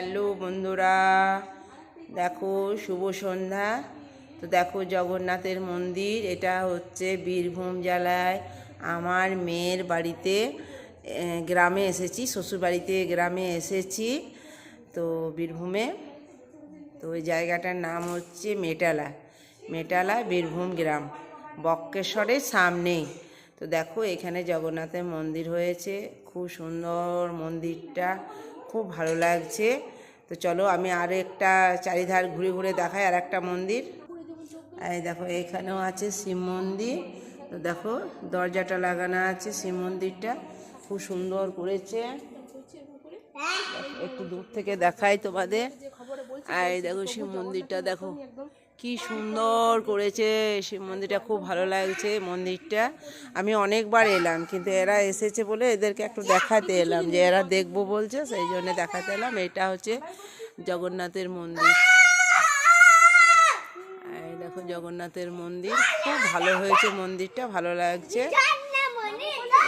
Hello বন্ধুরা, দেখো শুভ সন্ধ্যা। তো দেখো জগন্নাথের মন্দির, এটা হচ্ছে বীরভূম জেলায় আমার মেয়ের বাড়িতে গ্রামে এসেছি, শ্বশুরবাড়িতে গ্রামে এসেছি তো বীরভূমে। তো ওই জায়গাটার নাম হচ্ছে মেটালা বীরভূম গ্রাম, বক্রেশ্বরের সামনেই। তো দেখো এখানে জগন্নাথের মন্দির হয়েছে, খুব সুন্দর মন্দিরটা, খুব ভালো লাগছে। তো চলো আমি আর একটা চারিধার ঘুরে ঘুরে দেখাই আর একটা মন্দির। এই দেখো এখানেও আছে শিব মন্দির। তো দেখো দরজাটা লাগানো আছে, শিব মন্দিরটা খুব সুন্দর করেছে। একটু দূর থেকে দেখাই তোমাদের। এই দেখো শিব মন্দিরটা, দেখো কি সুন্দর করেছে শিব মন্দিরটা, খুব ভালো লাগছে মন্দিরটা। আমি অনেকবার এলাম, কিন্তু এরা এসেছে বলে এদেরকে একটু দেখাতে এলাম, যে এরা দেখবো বলছে, সেই জন্য দেখাতে এলাম। এটা হচ্ছে জগন্নাথের মন্দির। এই দেখো জগন্নাথের মন্দির, খুব ভালো হয়েছে মন্দিরটা, ভালো লাগছে।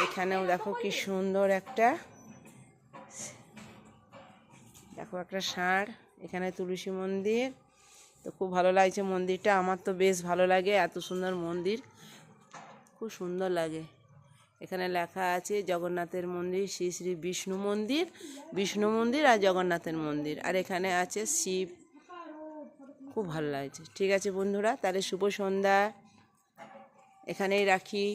এখানেও দেখো কি সুন্দর একটা, দেখো একটা ষাঁড়, এখানে তুলসী মন্দির। তো খুব ভালো লাগছে মন্দিরটা, আমার তো বেশ ভালো লাগে, এত সুন্দর মন্দির, খুব সুন্দর লাগে। এখানে লেখা আছে জগন্নাথের মন্দির, শ্রী শ্রী বিষ্ণু মন্দির আর জগন্নাথের মন্দির, আর এখানে আছে শিব। খুব ভালো লাগছে। ঠিক আছে বন্ধুরা, তাহলে শুভ সন্ধ্যা, এখানেই রাখি।